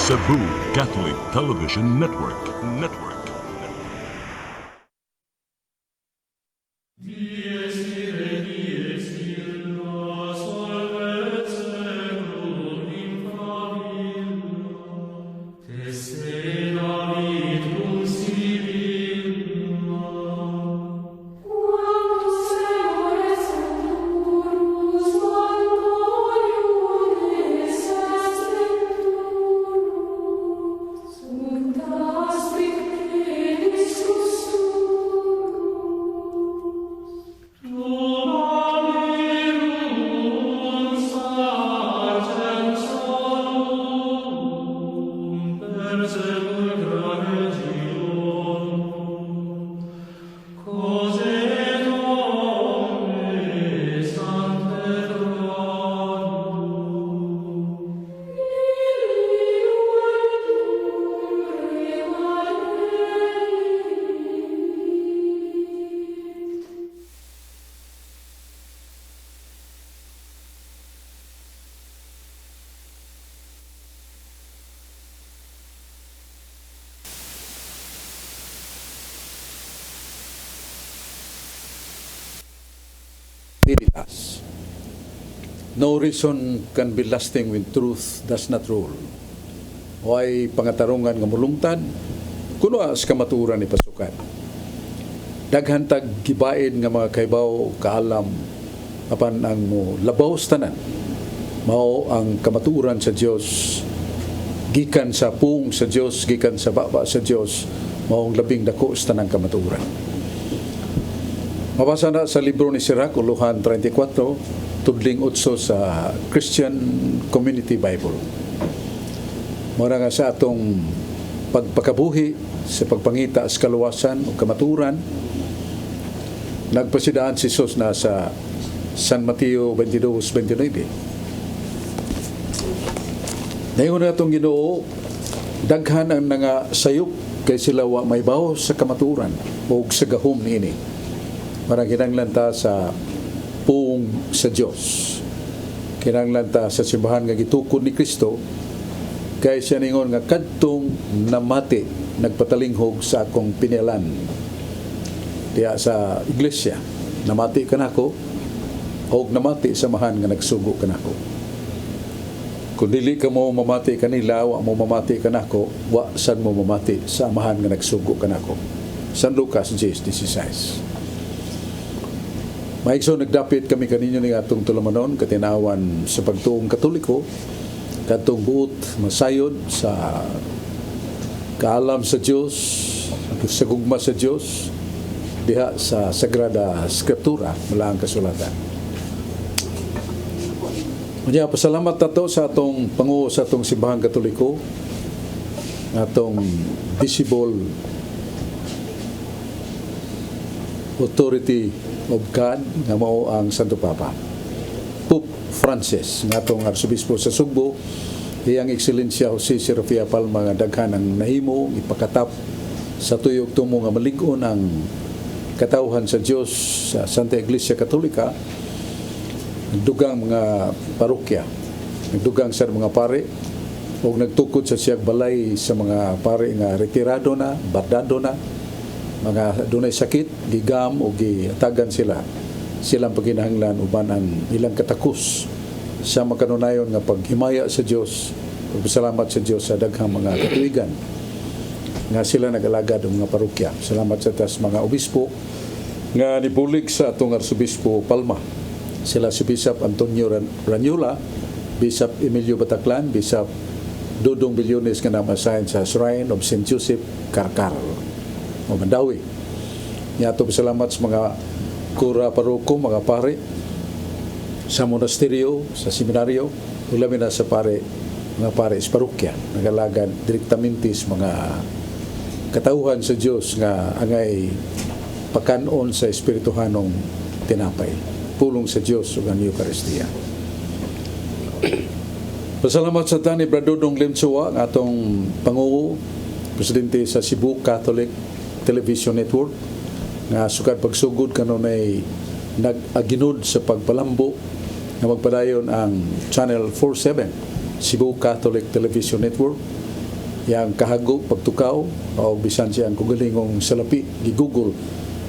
Cebu Catholic Television Network. Us. No reason can be lasting when truth does not rule. Way pangatarungan nga mulungtan, kuno as kamaturan ni pasukan. Daghan tag gibain nga mga kaibaw kaalam apan ang mo labaw tanan. Mao ang kamaturan sa Dios gikan sa pung sa Dios, gikan sa baba sa Dios, mao ang labing dako sa tanang kamaturan. Mabasa na sa libro ni Sirach, Uluhan 34, Tudling 8 sa Christian Community Bible. Mura nga sa atong pagpakabuhi sa pagpangita sa kaluwasan o kamaturan, nagpasidaan si Jesus na sa San Mateo 22:29. Ngayon na itong Ginoo, daghan ang nga sayop kay sila wa may bawo sa kamaturan o sa gahom niini. Parang kinanglan ta sa puong sa Diyos. Kinanglan ta sa simbahan nga gitukod ni Kristo, kay siya ningon nga kadtong namati nagpatalinghog sa akong pinialan. Diya sa iglesia, namati ka nako, o namati sa mahan nga nagsugo ka nako. Kung dili ka mo mamati kanila, wa mo mamati ka nako, wa san mo mamati sa mahan nga nagsugo ka nako. San Lucas 10:16. Maigso nagdapit kami kaninyo ni atong tulamanon katinawan sa pagtuong Katoliko, katong buot masayod sa kaalam sa Dios, sa gugma sa Dios diha sa Sagrada Skriptura mula ang kasulatan. Unya pasalamat nato sa atong panguho sa atong simbahang Katoliko, atong visible authority of God nga mao ang Santo Papa Pope Francis, nga atong Arsobispo sa Sugbo, iyang Ekselensya Jose Serafia Palma, nga daghan ang nahimo ipakatap sa tuyog tumo nga malig-on ang katawhan sa Dios sa Santa Iglesia Katolika. Nagdugang mga parokya, nagdugang sa mga pare, o nagtukod sa siyag balay sa mga pare nga retirado na, bardado na, mga dunay sakit, gigam o giatagan silang pagkinahanglan uban ang ilang katakus sa makanunayon nga paghimaya sa Dios, pagpasalamat sa Dios sa daghang mga katuigan nga sila nag-alagad ng mga parokya. Salamat sa tas mga obispo nga nibulig sa atong Arsobispo Palma. Sila si Bishop Antonio Ranyola, Bishop Emilio Bataclan, Bishop Dudong Bilyones nga namasahin sa Shrine of St. Joseph, Karkar o Mandawi. Yato salamat sa mga kura paroko, mga pare sa monasteryo, sa seminaryo, ulamin na sa mga pare sa parokya, nagalagan direktamente sa mga katauhan sa Dios nga angay pakanon sa espirituhanong tinapay, pulong sa Dios ug ang Eucharistia. Pasalamat sa tani Bradodong Lemsua, ang atong panguho, presidente sa Cebu Catholic Television Network, nga sukad pagsugod kanunay nag-aginod sa pagpalambo na magpadayon ang Channel 47 Cebu Catholic Television Network yang kahago pagtukaw o bisan siyang kugalingong salapi gigugol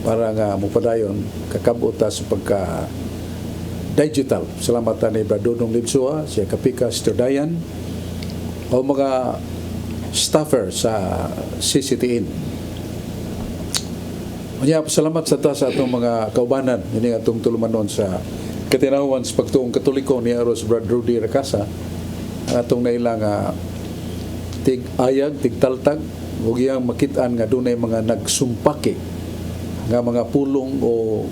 para nga mupadayon kakabot sa pagka digital. Salamatan ni Bradodong Lidsua, siya kapika Sister Dayan o mga staffer sa CCTN. Kanya, salamat sa atong mga kaubanan. Ini nga itong tulumanon sa katinawan sa pagtuong Katoliko ni Aros Brad Rudy Racasa. Ang atong nailang tig-ayag, tig-taltag, huwag iyang makitaan nga doon ay mga nagsumpake nga mga pulong o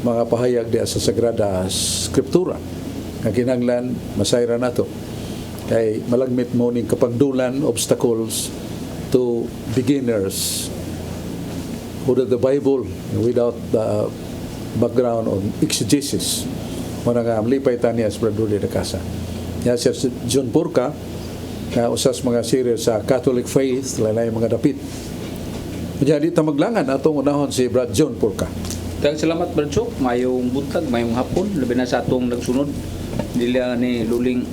mga pahayag di sa Sagrada Skriptura. Nga kinanglan, masayra na to. Kay malagmit mo ning kapagdulan, obstacles to beginners who read the Bible without the background on exegesis. Muna nga, malipay taniya sa Brad Rudy Racasa. Yan siya si John Porca, na usas mga series sa Catholic faith, lalay mga dapit. Jadi ta maglangan atong unahon si Brad John Porca. Kaya salamat Brad Chok, mayong buntag, mayong hapon, labi na sa atong nagsunod nila ni Luling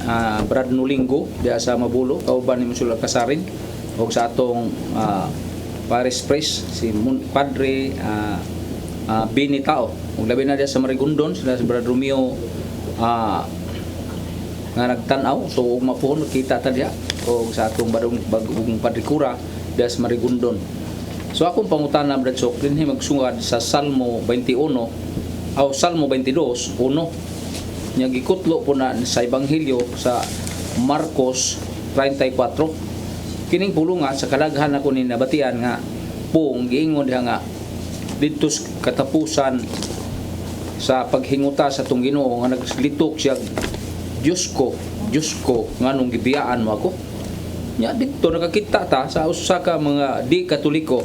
Brad Nulinggo diya sa Mabulo, kauban ni Monsignor Kasarin o sa atong Paris Priest si Padre Bini Tao. Ug labi na diya sa Marigondon sila si Brad Romeo nga nagtanaw, so ug mapuhon kita ta diha o sa atong bagong Padre Cura diya sa Marigondon. So akong pangutana Brad Chok, dinhi magsungad sa Salmo 21 o Salmo 22:1 nya gikutlo po na sa Ebanghelyo sa Marcos 34. Kining pulunga sa kadaghan ako ni nabatian nga pong giingon diha nga didto katapusan sa paghinguta sa tong Ginoo nga naglitok siya, Diyos ko nganong gibiyaan mo ako. Nya dito nakakita ta sa usa ka mga di Katoliko,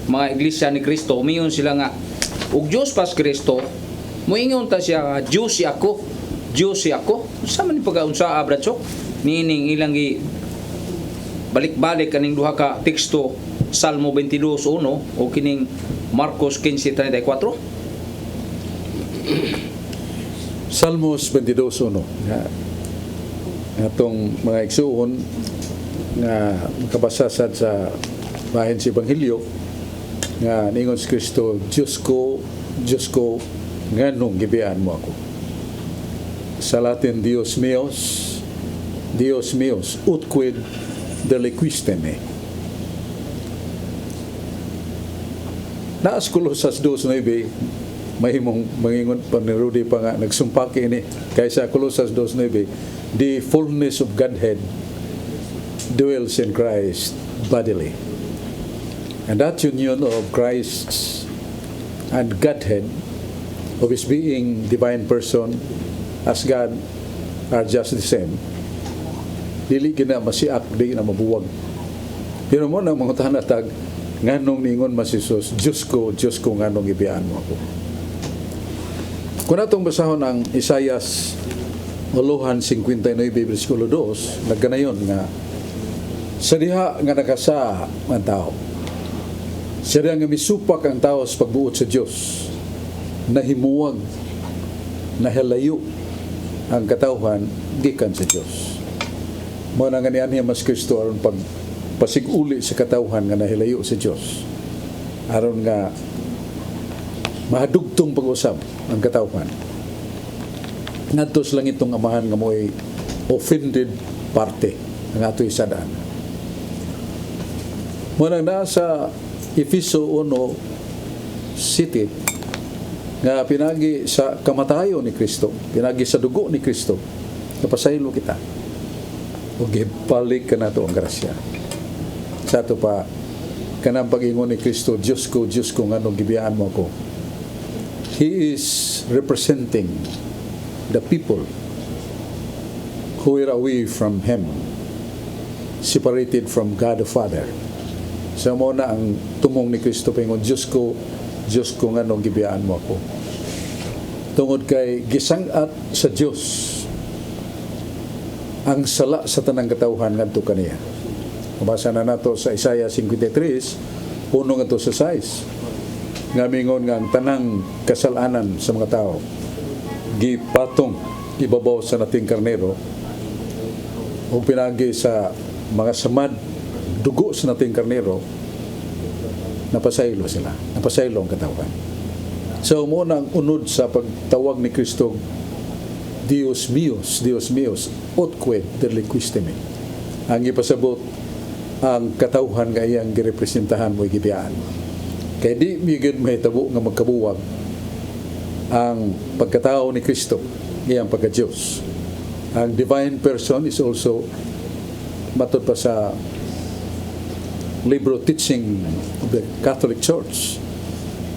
mga iglesia ni Kristo, umingon sila nga ug Dios pas Kristo, moingon ta siya nga Diyos si ako. Sa man pagkaunsa Brad Chok, nining ilang gi balik-balik kaning duha ka teksto, Salmo 22:1 o kining Marcos 15:34. Salmos 22:1. Atong mga igsuon nga makabasa sad sa bahin sa Ebanghelyo nga ningon si Kristo, Diyos ko, nganong gibiyaan mo ako. Sa Latin, Dios meos, ut quid deliquisteme. Naas Kolosas 2:9, may mangingon pa ni Rudy pa nga nagsumpaki ini kaysa Kolosas 2:9, the fullness of Godhead dwells in Christ bodily. And that union of Christ and Godhead, of His being divine person as God, are just the same. Dili gina masiak, di na mabuwag. Pero mo na mga tanatag, nganong ningon masisos, Diyos ko, nganong ibiyaan mo ako. Kung natong basahon ang Isaias 59, versikulo 2, nagganayon nga, sa diha nga nakasa ang tao, sa diha nga misupak ang tao sa pagbuot sa Diyos, nahimuwag, nahalayo ang katawhan gikan sa Diyos. Mo na nga niya mas Kristo aron pasiguli sa katawhan nga nahilayo sa Diyos, aron nga mahadugtong pag-usab ang katawhan. Ngadtos lang itong amahan nga mo'y offended parte ang ato'y sadaan. Muna na sa Efeso 1:7 nga pinagi sa kamatayo ni Kristo, pinagi sa dugo ni Kristo, napasaylo kita. O gibalik ka na ito ang grasya. Sa ito pa, kanang pag-ingon ni Kristo, Diyos ko, nganong gibiyaan mo ko. He is representing the people who were away from Him, separated from God the Father. Sa mo na ang tumong ni Kristo pingon, Diyos ko nganong gibiyaan mo ako. Tungod kay gisangat sa Diyos ang sala sa tanang katawhan ngadto kaniya. Mabasa na nato sa Isaiah 53, 1 ngadto sa 6. Nga mingon nga ang tanang kasalanan sa mga tao gipatong ibabaw sa nating karnero o pinagi sa mga samad dugo sa nating karnero, napasaylo sila. Napasaylo ang katawan. So, muna ang unod sa pagtawag ni Kristo, Dios míos, otque derliquisteme. Ang ipasabot, ang katawhan nga iyang girepresentahan mo gibiyaan. Kaya di migid mahitabo nga magkabuwag ang pagkatao ni Kristo, iyang pagka-Diyos. Ang divine person is also matod pa sa libro Teaching of the Catholic Church,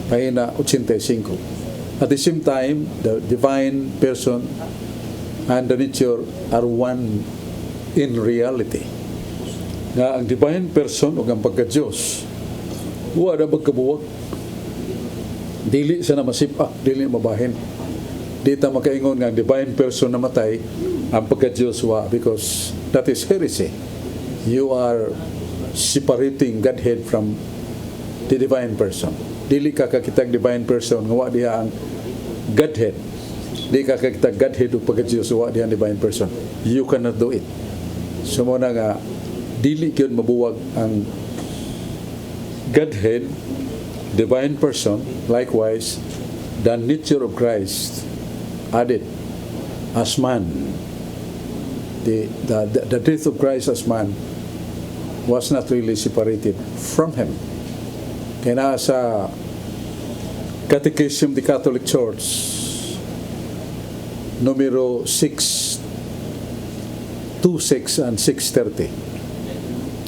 pahina 85. At the same time, the divine person and the nature are one in reality. Nga ang divine person o ang pagka-Diyos, wala magkabuwag. Dili sa na masipak, dili mabahin. Di ta makaingon nga ang divine person namatay, ang pagka-Diyos wa, because that is heresy. You are separating Godhead from the divine person. Dili ka kakitag divine person nga wa diha ang Godhead. Di ka kakitag Godhead o pagka-Diyos wa diha ang divine person. You cannot do it. So muna nga dili gyud mabuwag ang Godhead, divine person, likewise the nature of Christ added as man. The death of Christ as man was not really separated from him. Kaya na sa Catechism of the Catholic Church, numero 626 and 630,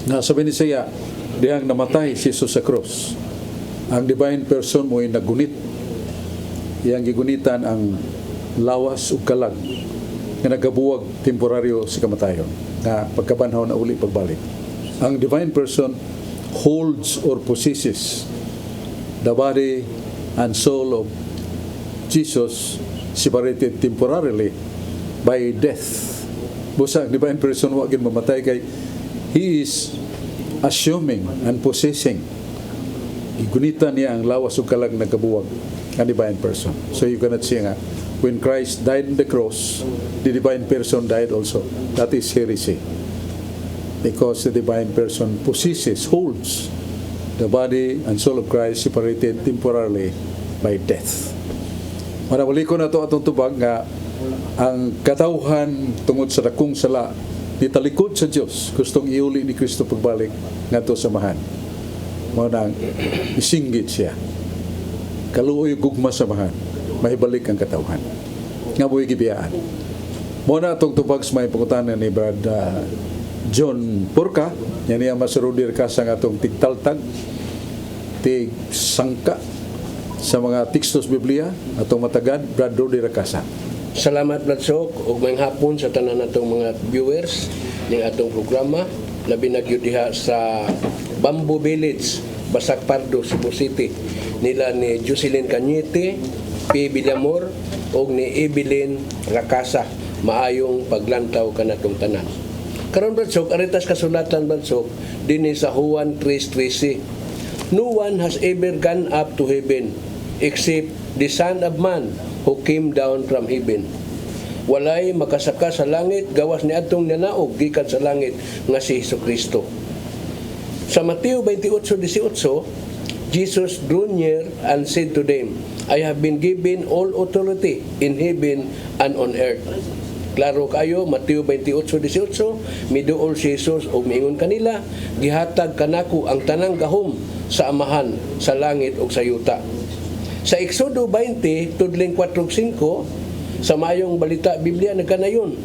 nasabi ni siya, dihang namatay si Jesus sa krus, ang divine person mo ay nagunit. Iyang gigunitan ang lawas ug kalag nga nagabuwag temporaryo sa kamatayon, na pagkabanhaw na uli pagbalik. Ang divine person holds or possesses the body and soul of Jesus, separated temporarily by death. Busa ang divine person wa gyud mamatay, kay he is assuming and possessing. Igunitan niya ang lawas ug kalag nagabuwag ang divine person. So you cannot say nga when Christ died on the cross, the divine person died also. That is heresy. Because the divine person possesses, holds the body and soul of Christ separated temporarily by death. Manawali ko na ito atong tubag nga ang katawhan tungod sa dakong sala nitalikod sa Diyos, gustong iuli ni Kristo pagbalik ngadto sa samahan. Mao nang isinggit siya. Kaluoy gugma sa samahan, mahibalik ang katawhan. Nga mo'y gibiyaan. Mao na atong tubag sa may pangutanan ni Brad John Porca, yan niya masurudir ka sa atong tigtaltag, tig sangka sa mga tekstos Biblia, atong matagad, Brad Rudy Rakasa. Salamat Brad Sok, ug mayong hapon sa tanan natong mga viewers ng atong programa, labi na gyud diha sa Bamboo Village, Basak Pardo, Cebu City, nila ni Jocelyn Cañete, P. Villamor, ug ni Evelyn Rakasa. Maayong paglantaw kanatong tanan. Karon Brad Sok, aritas kasulatan Brad Sok dinhi sa Juan 3:13. No one has ever gone up to heaven except the Son of Man who came down from heaven. Walay makasaka sa langit gawas ni atong nanaog gikan sa langit nga si Hesukristo. Sa Mateo 28:18, Jesus drew near and said to them, I have been given all authority in heaven and on earth. Klaro kayo, Mateo 28:18, miduol si Jesus o miingon kanila, gihatag kanako ang tanang gahom sa amahan, sa langit o sa yuta. Sa Exodo 20, tudling 4-5, sa mayong balita Biblia nagkanayon,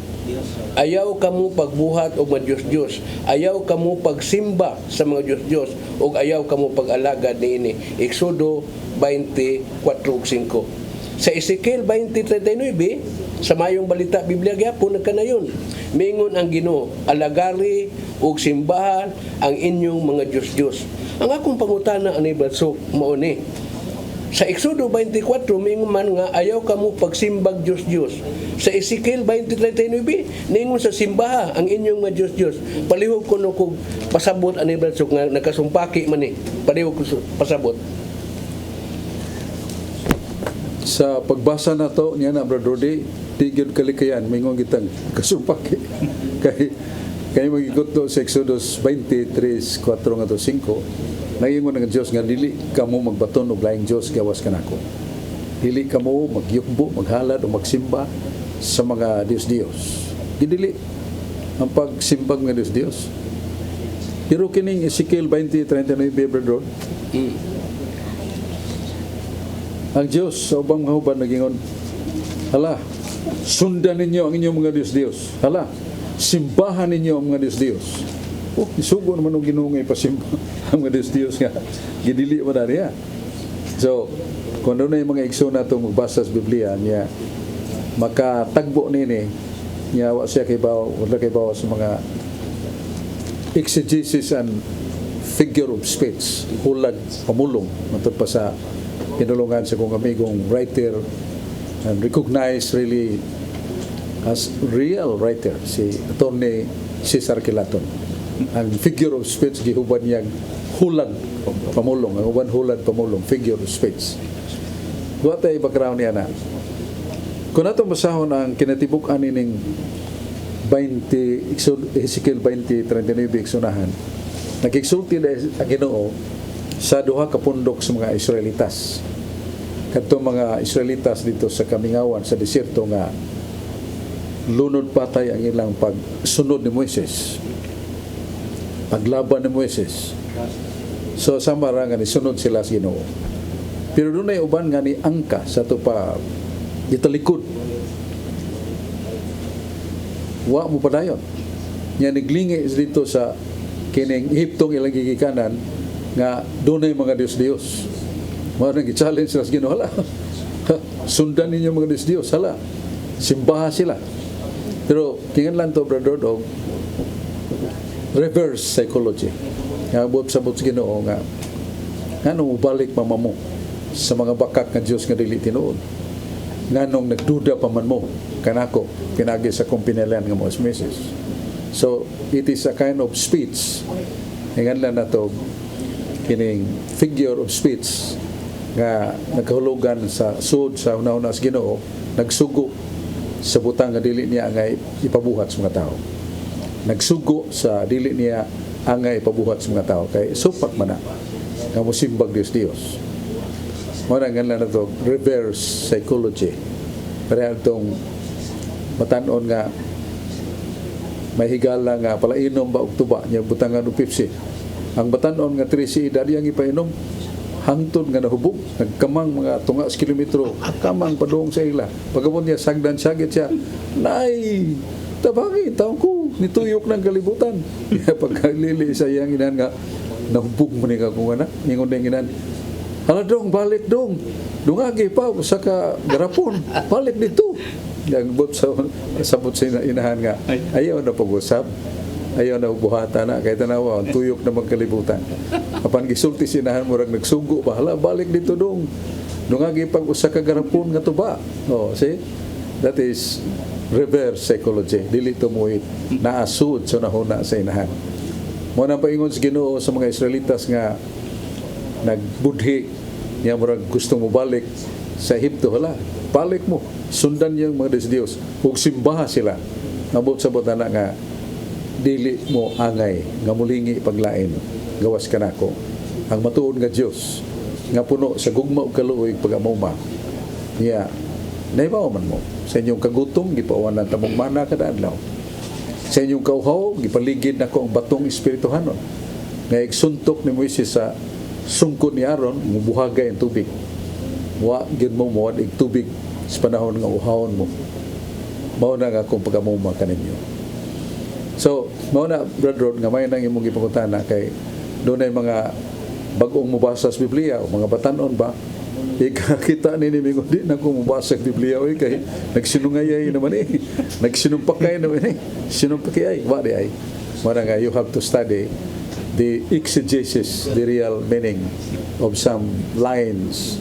ayaw kamo pagbuhat og mga Diyos-Diyos, ayaw kamo pagsimba sa mga Diyos-Diyos, o ayaw kamo pag-alagad niini. Exodo 20:4-5. Sa Ezekiel 20:39, sa mayong balita Biblia gyapon nagkanayon, mingon ang Ginoo, alagari ug simbahan ang inyong mga Diyos-Diyos. Ang akong pangutana ani Badsok mao ni, sa Exodo 24 mingon man nga ayaw kamo pagsimbag Diyos-Diyos. Sa Ezekiel 20:39 ningon sa simbaha ang inyong mga Diyos-Diyos. Palihog ko no kog pasabot ani Badsok nga nakasumpaki man ni. Palihog ko pasabot. Sa pagbasa na to niya na Brad Rudy, di gyud kalikayan mingon gitang kasumpaki. Kay Kaya mag-ikot to sa Exodus 23, 4 nga to 5, nagingon ng Diyos nga, dili ka mo magbaton o laing Diyos, gawas ka nako. Dili ka mo magyukbo, maghalad o magsimba sa mga Diyos-Diyos. Gidili ang pagsimbag ng Diyos-Diyos. Pero kining Ezekiel 20:39, brother, ang Diyos sa ubang mga huban nagingon, hala, sundan ninyo ang inyong mga Diyos-Diyos. Hala, simbahan ninyo ang mga Diyos-Diyos. Oh, isugo naman ang Ginoo nga ipasimba ang mga Diyos-Diyos nga gidili mo na niya. So, kung ano na yung mga igsoon nato magbasa sa Biblia niya, makatagbo nini niya, wala kay bawa sa mga exegesis and figure of speech, hulag, pamulong, matod pa sa pinulungan sa kong amigong writer and recognized really as real writer, si Atty. Cesar Kilaton. Ang figure of speech gihuban niyang hulag, pamulong, ang uban hulag, pamulong, figure of speech. Buhat ay background niya na. Kung natong basahon ang kinatibuk-an nining Ezekiel 20:39 iksunahan, nagigsulti na ang Ginoo sa duha ka pundok sa mga Israelitas. Kadto mga Israelitas dito sa kamingawan sa desierto nga lunod patay ang ilang pagsunod ni Moises, paglaban ni Moises. So sama ra nga ni sunod sila sa Ginoo. Pero doon ay uban nga ni angka sa to pa gitalikod. Wa mo padayon. Nya naglingi dito sa kining Ehiptong ilang gigikanan nga doon ay mga Diyos-Diyos. Mga nag-challenge sila sa Ginoo, hala, sundan ninyo mga Diyos-Diyos, hala, simbaha sila. Pero tingnan lang to, brother dog, reverse psychology. Nga abot sa Ginoo nga nganong ubalik mamamo sa mga bakak nga Diyos nga dili tinuod. Nganong nagduda pa man mo kanako pinagi sa kumpinalan nga mga meses. So it is a kind of speech. Ingan lang na to kining figure of speech nga nagkahulugan sa sud sa una-una sa Ginoo, nagsugo sa butang nga dili niya nga ipabuhat sa mga tao. Nagsugo sa dili niya ang nga ipabuhat sa mga tao kay supak man na nga mosimbag Diyos. Muna nga lang na to reverse psychology. Parehal tong matanon nga may higala nga palainom ba og tuba niya butangan og Pepsi. Ang batanon nga 13 edad yang ipainom hangtod nga nahubog, nagkamang mga tungas kilometro, kamang padung sa ila. Pagabon niya sagdan sagit siya, nay, tabagi, taong ko, nituyok ng kalibutan. Pagkalili sa iyang inan nga, nahubog mo ni ka kung anak, ningon na inan, hala dong, balik dong, dungagi pa, saka garapon, balik dito. Yang bot sa sabot sa inahan nga, ayaw na pag-usap, ayaw na buhata na, kahit tanawa, tuyok na magkalibutan. Apan gisulti sinahan mo rag nagsugo, bahala, balik dito dong. Dungagi pag-usa ka garapon nga tuba. Oh, see? That is reverse psychology. Dili to mo naasud sa nahuna sa inahan. Mo nang paingon sa Ginoo sa mga Israelitas nga nagbudhi niya murag gusto mo balik sa Ehipto, hala, balik mo. Sundan yung mga Diyos. Ug simbaha sila. Nabot sa botana nga dili mo angay nga mulingi paglain gawas kanako ang matuod nga Dios nga puno sa gugma ug kaluoy pagamuma niya naibaw man mo sa inyong kagutom gipawan ng tamong mana kada adlaw, sa inyong kauhaw gipaligid nako ang batong espirituhanon nga igsuntok ni Moises sa sungkod ni Aaron mubuhagay ang tubig. Wa gid mo moad ig tubig sa panahon nga uhawon mo. Mao na nga akong pagamuma kaninyo. So, mao na brother nga may nang imong gipangutana kay doon ay mga bagong mubasa sa Biblia o mga batanon ba, ikakita ni mingon di na kung mubasa sa Biblia o kay nagsinungayay naman nagsinumpakay naman sinumpakay wa di ay mara nga you have to study the exegesis, the real meaning of some lines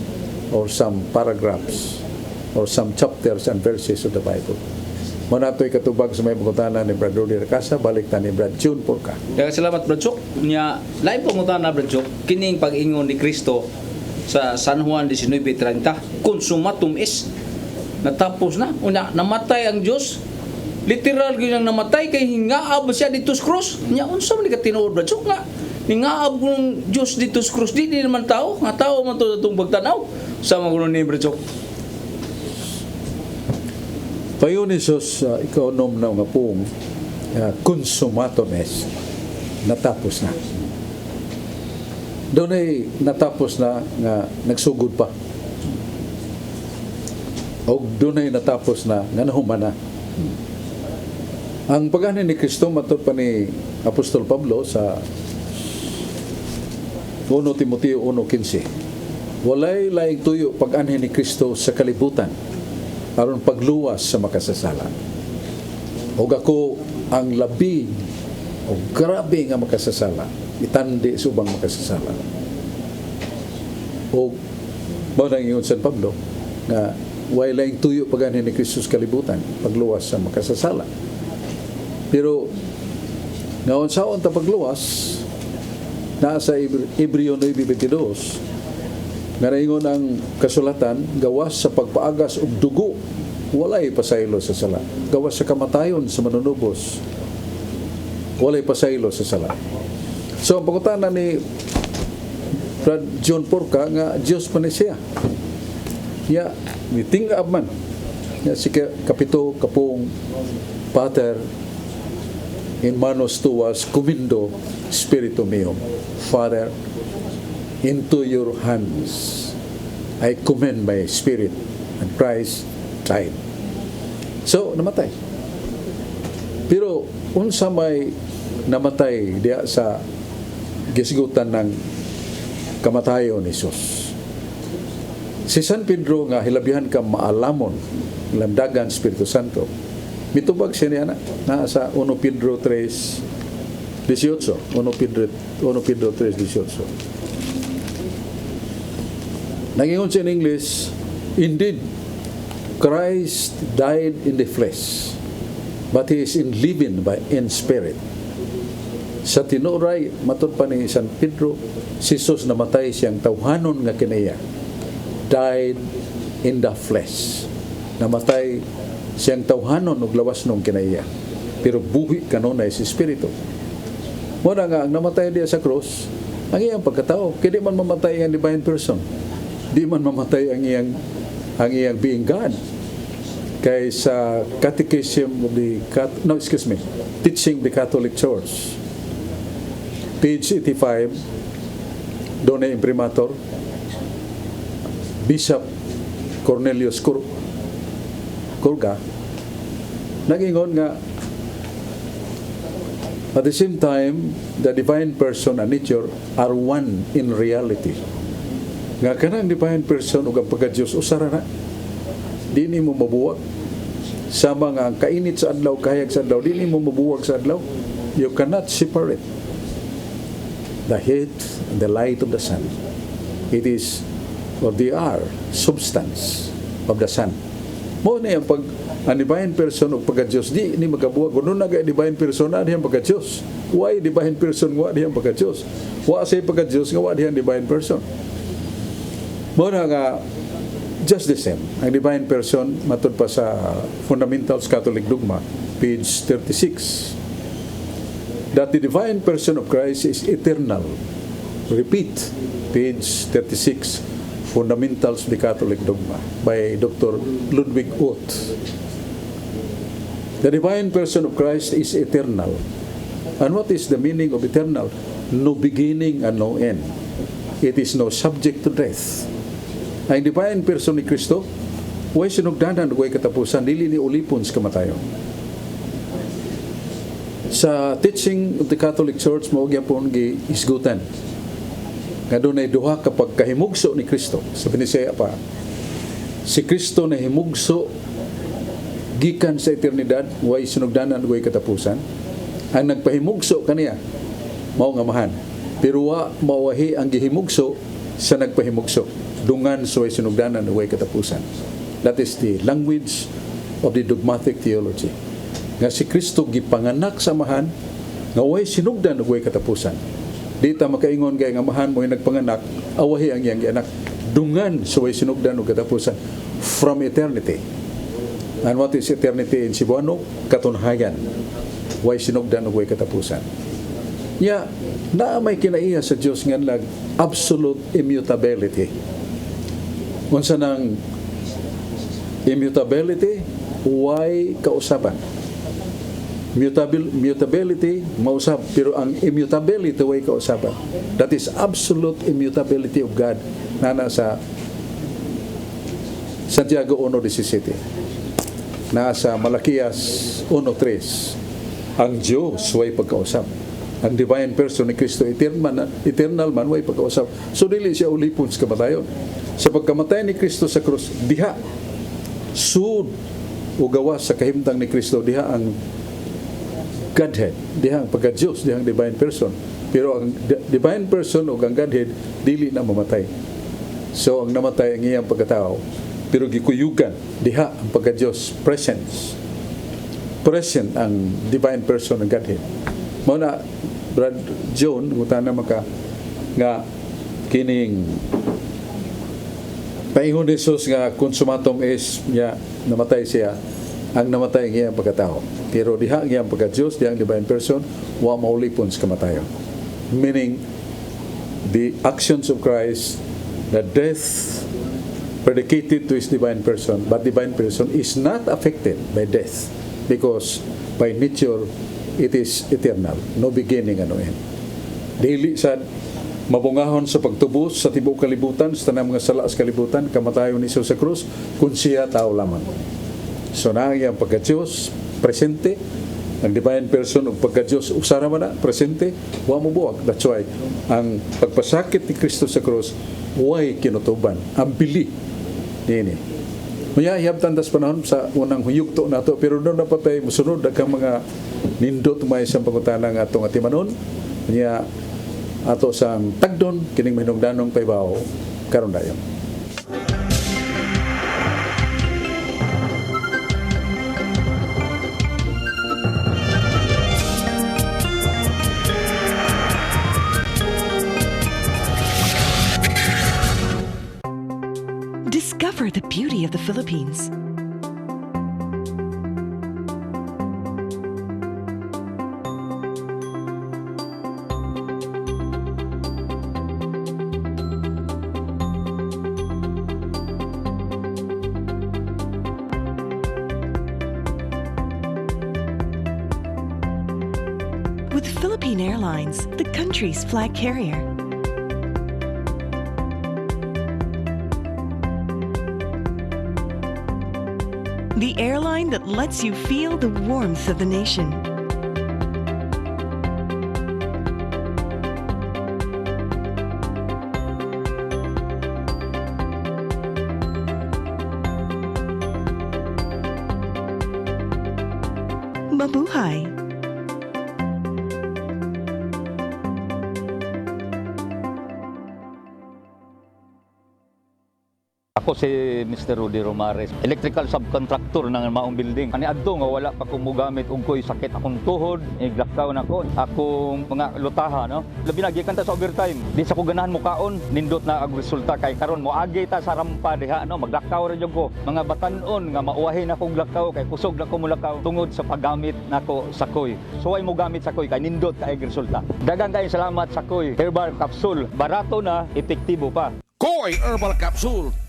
or some paragraphs or some chapters and verses of the Bible. Muna ito'y katubag sa may pangutana ni Brad Rudy Racasa, balik na ni Brad June Porca. Kaya salamat Brad Chok. Nya, lain pangutana Brad Chok, kining pag-ingon ni Kristo sa San Juan 19:30, consumatum is, natapos na. Una, namatay ang Diyos, literal gyud ang namatay kay hingaab siya dito sa cross. Nya unsa man ni ka tinuod Bradshaw nga hingaab kung Dios dito sa cross di naman tao, nga tao man to atong pagtanaw. Sama kuno ni Bradshaw. Payon ni Jesus, ikaw nom na nga pong consumatum est. Natapos na. Doon ay natapos na nga nagsugod pa. O doon ay natapos na nga nahuman na. Ang pag-ani ni Kristo matod pa ni Apostol Pablo sa 1 Timoteo 1:15. Walay laing tuyo pag-ani ni Kristo sa kalibutan aron pagluwas sa makasasala. O ako ang labi o grabe nga makasasala, itandi subang makasasala. O maunang ingon San Pablo nga way laing tuyo pag-ani ni Kristo sa kalibutan, pagluwas sa makasasala. Pero ngaon saon ta pagluwas nasa Hebreo 9:22 nga naingon ang kasulatan, gawas sa pagpaagas og dugo, walay pasaylo sa sala. Gawas sa kamatayon sa manunubos, walay pasaylo sa sala. So ang pangutana ni Brad John Porca nga Dios man siya. Ya, nitingab man. Ya si kapito kapong Pater in manos tuas kumindo spiritu meo. Father, into your hands I commend my spirit. And Christ died. So, namatay. Pero, unsa may namatay diya sa gisgutan ng kamatayon ni Jesus. Si San Pedro nga hilabihan ka maalamon lamdagan Espiritu Santo. Mitubag siya niya na sa 1 Pedro 3:18. 1 Pedro 3:18. Nangingon siya in English, indeed, Christ died in the flesh, but He is in living in spirit. Sa tinuray, matod pa ni San Pedro, si Jesus namatay siyang tawhanon nga kinaya. Died in the flesh. Namatay siyang tawhanon ug lawas nung kinaya. Pero buhi kanunay si Espiritu. Muna nga, ang namatay diya sa cross, ang iyang pagkatao, kaya di man mamatay ang divine person. Di man mamatay ang iyang being God. Kay sa Catechism of the Teaching of the Catholic Church, page 85, doon na imprimatur, Bishop Cornelius Kurga, nag-ingon nga, at the same time, the divine person and nature are one in reality. Nga kanang divine person ug ang pagka-Dios usara na. Dili mo mabuwag. Sama nga ang kainit sa adlaw, kahayag sa adlaw, dili mo mabuwag sa adlaw. You cannot separate the heat and the light of the sun. It is, or they are, substance of the sun. Mo na yung ang divine person o pagka-Diyos, di ni magabuwag. Kung na divine person na diyang pagka-Diyos. Why divine person nga diyang pagka-Diyos? Wa say pagka-Diyos nga wa diyang divine person. Mo na nga, just the same. Ang divine person, matod pa sa Fundamentals Catholic Dogma, page 36. That the divine person of Christ is eternal. Repeat, page 36, Fundamentals of the Catholic Dogma, by Dr. Ludwig Oth. The divine person of Christ is eternal. And what is the meaning of eternal? No beginning and no end. It is no subject to death. Ang divine person ni Kristo, way sinugdanan, way katapusan, dili ni ulipon sa kamatayon. Sa teaching of the Catholic Church, mawag yapon gi-isgutan. Nga doon ay duha kapag kahimugso ni Kristo. Sa Binisaya pa, si Kristo na himugso gikan sa eternidad, way sinugdanan, way katapusan. Ang nagpahimugso kaniya, mao nga mahan. Pero wa mawahi ang gihimugso sa nagpahimugso. Dungan sa way sinugdanan, way katapusan. That is the language of the dogmatic theology. Nga si Kristo gipanganak sa mahan, nga way sinugdan, way katapusan. Di ta makaingon kay nga mahan mo yung nagpanganak, awahi ang iyang anak. Dungan sa way sinugdan, way katapusan. From eternity. And what is eternity in Cebuano? Katunhayan. Way sinugdan ug way katapusan. Ya, na may kinaiya sa Dios nga lag absolute immutability. Unsa nang immutability, way kausaban. Mutability, mausap, pero ang immutability way kausaban. That is absolute immutability of God na nasa Santiago 1:17. Nasa Malakias 1:3. Ang Diyos way pagkausap. Ang divine person ni Kristo eternal man way pagkausap. So dili siya ulipon sa kamatayon. Sa pagkamatay ni Kristo sa krus, diha sud o gawas sa kahimtang ni Kristo, diha ang Godhead, diha ang pagka-Diyos, diha ang divine person. Pero ang divine person o ang Godhead dili na mamatay. So ang namatay ang iyang pagkatao, pero gikuyugan diha ang pagka-Diyos, present ang divine person ng Godhead. Mao na Brad John ngutana maka nga kining paingon ni Jesus nga consumatum is niya namatay siya, ang namatay ang iyang pagkatao. Pero diha ang iyang pagka-Diyos, diha ang divine person, wa maulipon sa kamatayon. Meaning, the actions of Christ, the death predicated to His divine person, but divine person is not affected by death because by nature, it is eternal. No beginning and no end. Dili sad mabungahon sa pagtubos sa tibuok kalibutan, sa tanang mga sala sa kalibutan, kamatayon ni Jesus sa krus, kung siya tao lamang. So na ang pagka-Diyos, presente, ang divine person o pagka-Diyos, usara man na, presente, wa mo buwag. That's why, ang pagpasakit ni Kristo sa krus, way kinutuban, ang bili. Nini. Maya, hiyabtan das panahon sa unang huyugto na to, pero doon na patay, musunod, daghang mga nindot may isang pangutanang atong atimanon. Maya, ato sa tagdon, kining mahinungdanong paybaw, karon dayon. Discover the beauty of the Philippines. With Philippine Airlines, the country's flag carrier. The airline that lets you feel the warmth of the nation. Mabuhay! Ako si Mr. Rudy Romares, electrical subcontractor ng maong building. Ani adto nga wala pa ko mogamit og ko'y sakit akong tuhod, iglakaw na ko, akong mga lutaha, no. Labi na gikan ta sa overtime. Di sa ko ganahan mo kaon, nindot na ang resulta kay karon mo agi ta sa rampa diha, no, maglakaw ra jud ko. Mga batan-on nga mauwahin akong lakaw kay kusog na ko mulakaw tungod sa paggamit nako sa koy. So ay mo gamit sa koy kay nindot kay resulta. Daghang kay salamat sa koy herbal capsule. Barato na, epektibo pa. Koy Herbal Capsule.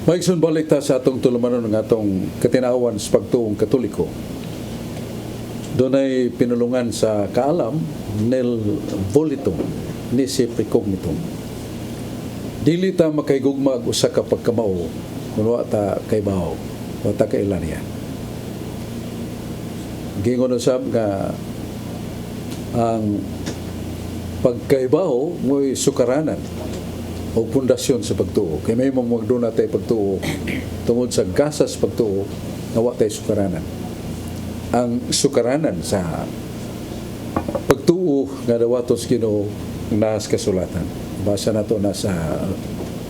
Maigsoon balik ta sa atong tulumanon ng atong katinawan sa pagtuong Katoliko. Doon ay pinulungan sa kaalam, nil volitum. nisi precognitum. Dili ta makaigugma og usa ka pagkamao kung wa ta kaibaw, wa ta kailan yan. Gingon usab nga ang pagkaibaw mo'y sukaranan o pundasyon sa pagtuo. Kaya may mamagdo na tayo pagtuo tungod sa gasas pagtuo na wa tayo sukaranan. Ang sukaranan sa pagtuo nga dawatos Ginoo nas kasulatan. Basa na to na sa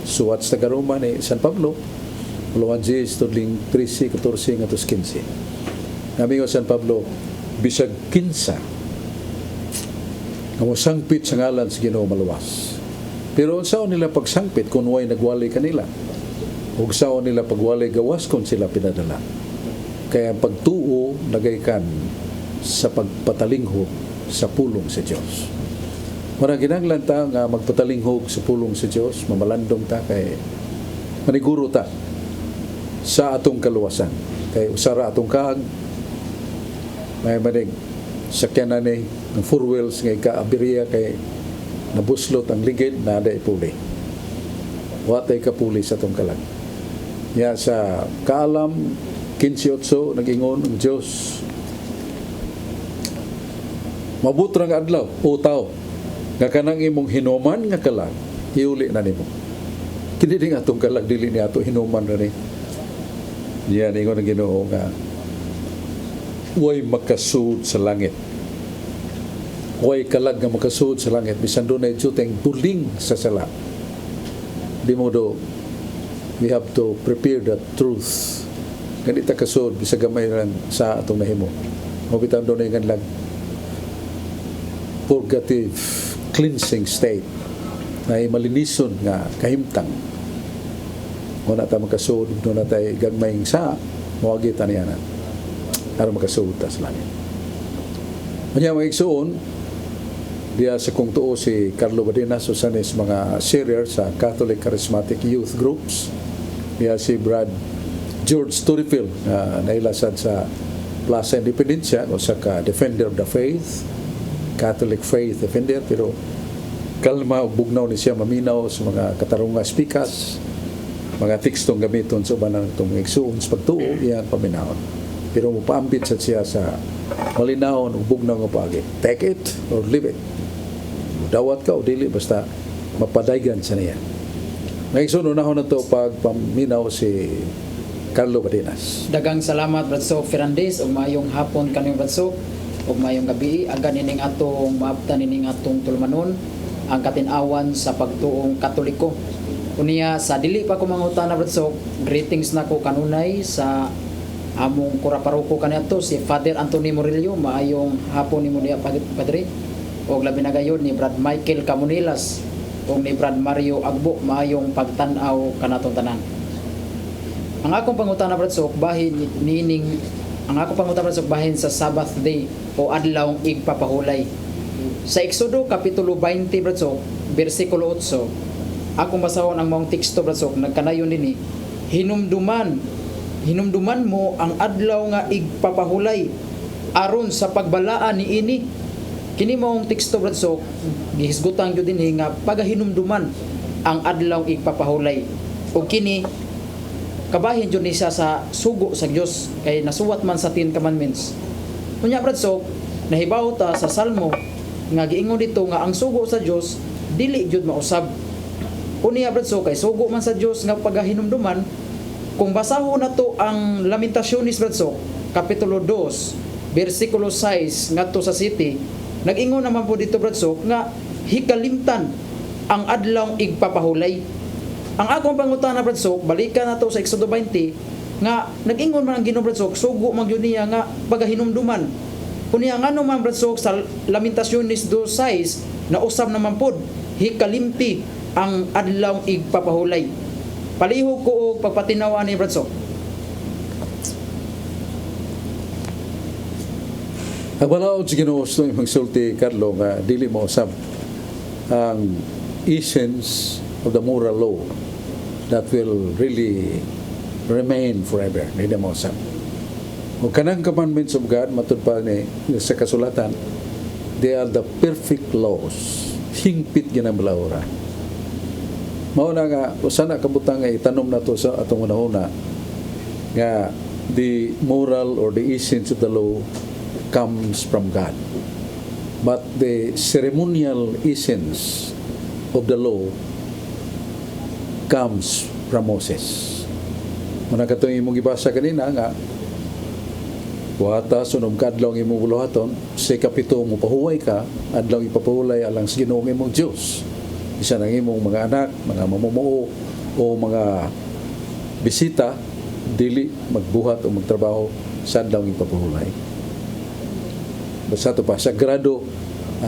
suwat sa Garoma ni San Pablo, Puluan Gs, Tudling 13, 14, ngatos 15. Nabi ko San Pablo, bisag kinsa nga sangpit sa ngalan sa Ginoo maluwas. Pero saan nila pagsangpit kung way nagwali kanila? O saan nila pagwali gawas kung sila pinadala? Kaya ang pagtuo nagaykan sa pagpatalinghog sa pulong sa Diyos. Marang ginanglan ta nga magpatalinghog sa pulong sa Diyos, mamalandong ta kay maniguro ta sa atong kaluwasan. Kay usara atong kaag, may manig sakyanan ni ng 4 wheels ngay kaabiriya kay nabuslot ang ligid na ada ipuli. Watay kapuli sa atong kalag. Ya sa kaalam 15:8 nag-ingon ang Diyos, mabuto nga adlaw o tao nga kanang imong hinuman nga kalag iuli na nimo. Kini ding atong kalag dili ni ato hinuman na ni. Yan ingon ang Ginoo nga way makasud sa langit. Way kalag nga makasud sa langit bisan dunay juteng buling sa sala. Di mo do, we have to prepare the truth. Ganita kasud bisag gamay lang sa atong nahimo. Mabitan dunay ganlag purgative cleansing state na malinison nga kahimtang. Wala ta makasud, doon na tayo gagmayng sa mawagi taniyanan para makasud ta sa langit. Kanya mga igsuon, diya sa kung tuo si Carlo Badinas o sanis mga sharer sa Catholic Charismatic Youth Groups. Diya si Brad George Turifil na nailasad sa Plaza Independencia o sa Defender of the Faith, Catholic Faith Defender, pero kalma o bugnaw ni siya maminaw sa mga katarunga speakers, mga tekstong gamiton sa uban ng itong igsuon sa pagtuo, iyan paminahon. Pero mupaambit sa siya sa malinaw o bugnaw ng pagi. Take it or leave it. Dawat ka o dili, basta mapadaygan sa niya. Ngayon, unahon na ito pagpaminaw si Carlo Badinas. Dagang salamat Bradso Fernandez ug maayong hapon kaniyong Bradso ug maayong gabi aga nining atong maabtan nining atong tulmanon ang katinawan sa pagtuong Katoliko. Unya sa dili pa ko mangutana Bradso, greetings nako kanunay sa among kuraparuko kaniadto si Father Anthony Murillo, maayong hapon nimo diha Padre. Og labi na gayud ni Brad Michael Camunilas ug ni Brad Mario Agbo, maayong pagtan-aw kanatong tanan. Ang akong pangutana Bradso bahin nining bahin sa Sabbath day o adlawng igpapahulay. Sa Exodo kapitulo 20 Bradso, bersikulo 8, akong basahon ang maong teksto Bradso, nagkanayon dinhi, hinumduman mo ang adlaw nga igpapahulay aron sa pagbalaan ni ini. Kini maong teksto Bradso, gihisgutan gyud dinhi nga pagahinumduman ang adlaw igpapahulay. O kini kabahin jud ni siya sa sugo sa Dios kay nasuwat man sa 10 commandments. Unya Bradso, nahibaw ta sa Salmo nga giingon dito nga ang sugo sa Dios dili jud mausab. Unya Bradso, kay sugo man sa Dios nga pagahinumduman. Kung basahon nato ang Lamentaciones Bradso kapitulo 2 bersikulo 6 ngadto sa 7, nag-ingon naman po dito Bradso nga hikalimtan ang adlaw igpapahulay. Ang akong pangutana Bradso, balikan nato sa Exodo 20 nga nag-ingon man ang Ginoo Bradso, sugo man gyud niya nga pagahinumduman. Kunya ngano man Bradso sa Lamentaciones 2:6 na usab naman pod hikalimti ang adlaw igpapahulay. Palihog ko og pagpatinaw ani Bradso. Ang balaod sa Ginoo sa magsulti Carlo nga dili mo usab ang essence of the moral law that will really remain forever. Hindi mo usab. O kanang commandments of God, matud pa ni sa kasulatan, they are the perfect laws hingpit ginang balawra. Mao na nga sana kabutang nga itanom nato sa atong una nga the moral or the essence of the law comes from God. But the ceremonial essence of the law comes from Moses. Muna katong imong gibasa kanina nga wata sunom kadlaw ang imong buluhaton, sa kapito mo pahuway ka, adlaw ipapahulay alang sa Ginoo ang imong Dios. Isa ng imong mga anak, mga mamumuo o mga bisita dili magbuhat o magtrabaho sa adlaw ipapahulay. Basta ito pa, sagrado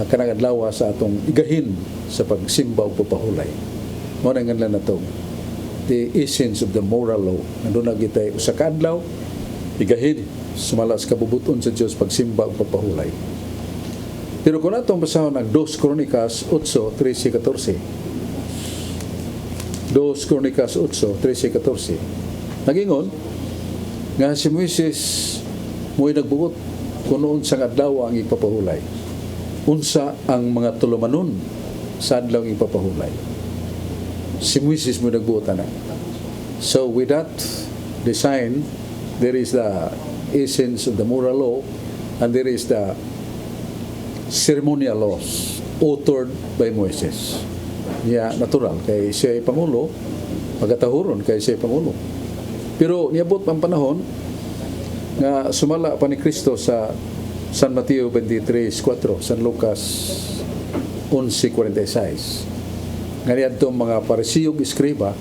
kanang adlaw sa atong igahin sa pagsimba o papahulay. Mao na nga na to the essence of the moral law. Nandun na kita usa ka adlaw igahin sumalas kabubuton sa Dios pagsimba o papahulay. Pero kung natong basahon ang 2 Crónicas 8:13-14, 2 Crónicas 8:13-14, nagingon nga si Moises mo'y nagbuot kung noon sang adlaw ang ipapahulay. Unsa ang mga tulumanon sa adlaw ang ipapahulay. Si Moises mo'y nagbuot na. So with that design, there is the essence of the moral law and there is the ceremonial laws authored by Moses. Niya natural kay siya ay pangulo, magatahuron kay siya ay pangulo. Pero niabot ang panahon nga sumala pa ni Kristo sa San Mateo 23:4, San Lucas 11:46. Nga niadtong mga Pariseo ug Eskriba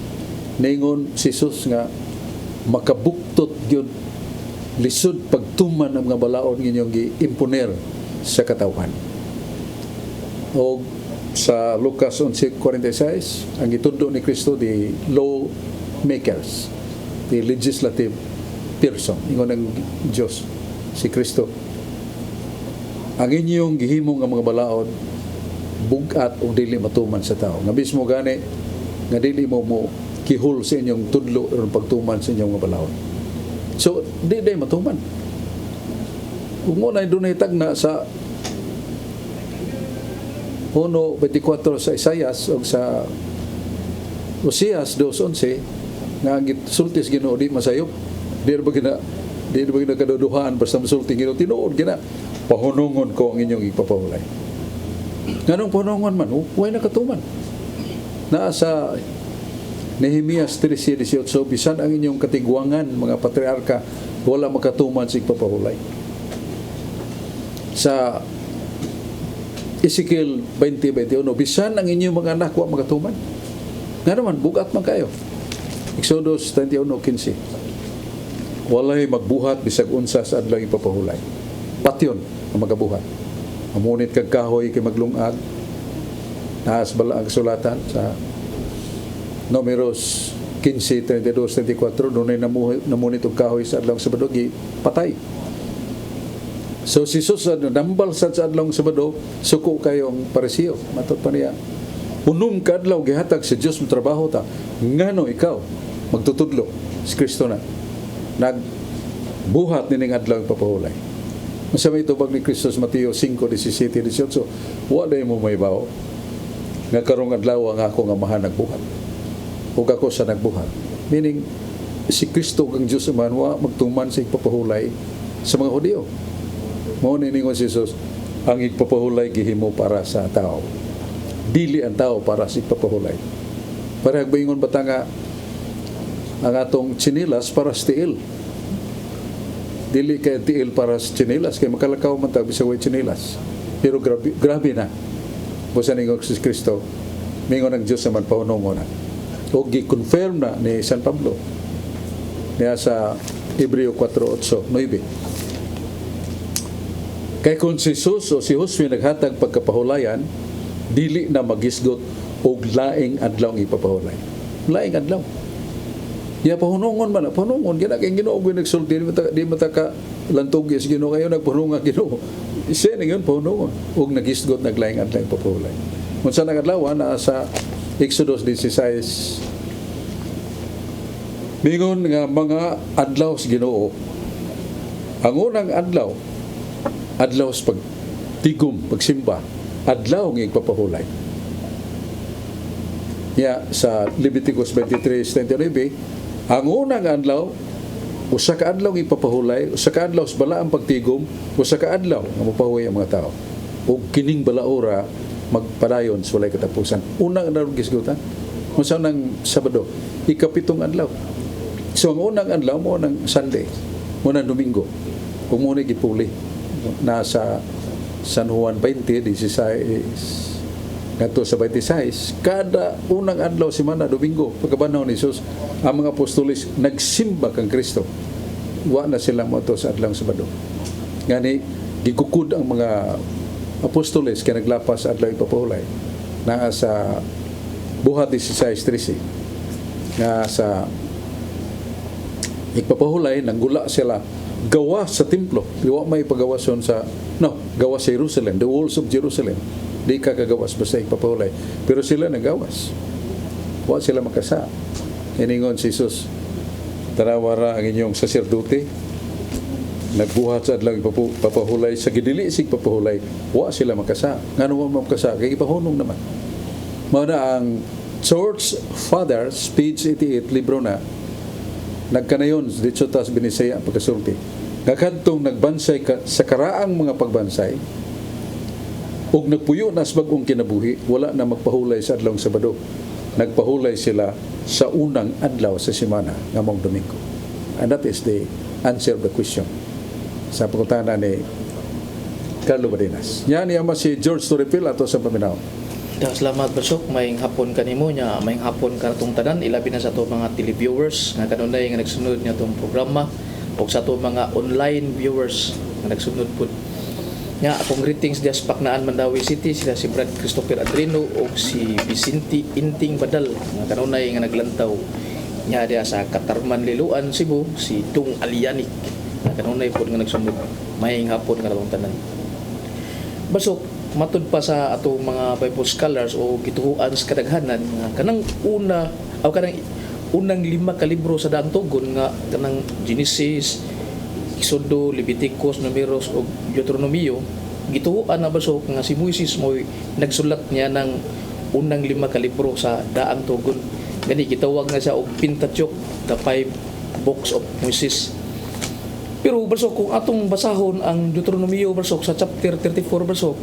ningon si Jesus nga makabuktot gyud lisod pagtuman ang mga balaod ninyong giimponer sa katawhan. O sa Lucas 11:46, ang itundo ni Kristo the law makers, the legislative person, ingon ng Diyos, si Kristo. Ang inyong gihimo nga mga balaod bugat o dili matuman sa tao. Nga mismo gani nga dili mo kihul sa inyong tudlo o pagtuman sa inyong mga balaod. So, di matuman. Kung muna doon ay tagna sa 1:24 sa Isaias o sa Oseas 2:11 nga sultis Ginoo di masayop. Di ba gina kaduduhan basta masulti Ginoo tinuod gina pahunungon ko ang inyong ipapahulay. Nganong pahunungon man, huwag na katuman. Naa sa Nehemias 13:18, bisan ang inyong katigwangan, mga patriarka, wala makatuman sa ipapahulay. Sa Ezekiel 20:21, bisan ang inyong mga anak, wala makatuman. Nga naman, bugat man kayo. Exodus 21:15, walay magbuhat bisag unsa sa adlaw ipapahulay. Patyon ang magabuhat. Amunit kag kahoy kay maglungag. Naas bala ang sulatan sa Numeros 15:32-34, doon ay namunit og kahoy sa adlaw Sabado, patay. So si Jesus nambal sa adlaw Sabado, suko kayong Pariseo. Matot pa niya, unom ka adlaw gihatag sa Dios mo trabaho ta. Ngano ikaw magtutudlo si Kristo na nagbuhat nining adlaw papahulay. Masama ito bag ni Kristo sa Mateo 5:17-18, wala mo may bao nga karong adlaw ang ako nga maha nagbuhat o ako sa nagbuhat. Meaning si Kristo ang Diyos manwa magtuman sa ipapahulay sa mga Hudyo. Mao ni ningon si Jesus, ang ipapahulay gihimo para sa tao, dili ang tao para sa ipapahulay. Para hagbayingon bata nga ang atong chinilas para sa tiil, dili kay tiil para sa chinilas, kay makalakaw man ta bisag way chinilas. Pero grabe na busa ningon si Kristo, mingon ang Diyos naman pahunungon na. O gi-confirm na ni San Pablo niya sa Hebreo 4:8-9. Kay kung si Jesus o si Josue naghatag pagkapahulayan, dili na magisgot og laing adlaw ang ipapahulay. Laing adlaw. Ya pahunungon man, pahunungon gina kay Ginoo gyud nagsulti di mata ka lantog is Ginoo kayo nagpahunungan Ginoo. Isa na yun pahunungon og nagisgot naglaing adlaw ang ipapahulay. Unsa nagadlaw na sa Exodus 16, mingon nga mga adlaw sa Ginoo. Ang unang adlaw sa pagtigom, pagsimba, adlaw ng ipapahulay. Ya sa Leviticus 23:29, ang unang adlaw usa ka adlaw ipapahulay, usa ka adlaw sa balaang pagtigom, usa ka adlaw nga mapahuway ang mga tao. Ug kining balaura magpadayon sa walay katapusan. Unang adlaw gisgutan. Unsa nang Sabado, ikapitong adlaw. So ang unang adlaw mo nang Sunday, mo nang Domingo. Kung mo gipuli nasa San Juan 20:16 ngadto sa 26, kada unang adlaw semana Domingo pagkabanhaw ni Jesus, ang mga apostoles nagsimba kang Kristo. Wa na sila moto sa adlaw Sabado. Ngani gigukod ang mga apostoles kay naglapas sa adlaw ipapahulay naa sa Buhat 16:13 nga sa ipapahulay nanggula sila gawas sa templo. Wa may pagawason sa gawas sa Jerusalem, the walls of Jerusalem. Di ka kagawas basta ipapahulay. Pero sila nagawas. Wa sila makasa. Iningon si Jesus, tarawara ang inyong saserdote, nagbuhat sa adlaw ipapahulay, sa gidili sig papahulay, wa sila makasa. Ngano wa makasa? Kay ipahunong naman. Mao na ang Church Fathers, page 88, libro na, nagkanayon, dito tas binisaya pagkasulti. Ngakadtong nagbansay sa karaang mga pagbansay, ug nagpuyo na sa bagong kinabuhi, wala na magpahulay sa adlaw Sabado. Nagpahulay sila sa unang adlaw sa semana nga mong Domingo. And that is the answer of the question sa pangutana ni Carlo Barinas. Yan niya si George Torrepil ato sa paminaw. Salamat Basok, maying hapon kanimo nya, maying hapon kanatong tanan, ilabi na sa to mga televiewers nga kanunay nga nagsunod niya tong programa o sa to mga online viewers nga nagsunod pud. Nya akong greetings dias Paknaan, Mandawi City, sila si Brad Christopher Adreno o si Vicente Inting Badal nga kanunay nga naglantaw nya diya sa Katarman, Liloan, Cebu, si Tung Alianik nga kanunay pud nga nagsunod. Maying hapon kanatong tanan. Basok, matud pa sa ato mga Bible scholars o gituhuan sa kadaghanan nga kanang unang 5 ka libro sa daang tugon nga kanang Genesis, Exodo, Leviticus, Numeros o Deuteronomio, gituhuan na Basok nga si Moises mo nagsulat niya ng unang 5 ka libro sa daang tugon. Gani gitawag na siya og Pentateuch, the 5 books of Moses. Pero Basok, kung atong basahon ang Deuteronomio Basok sa chapter 34 Basok,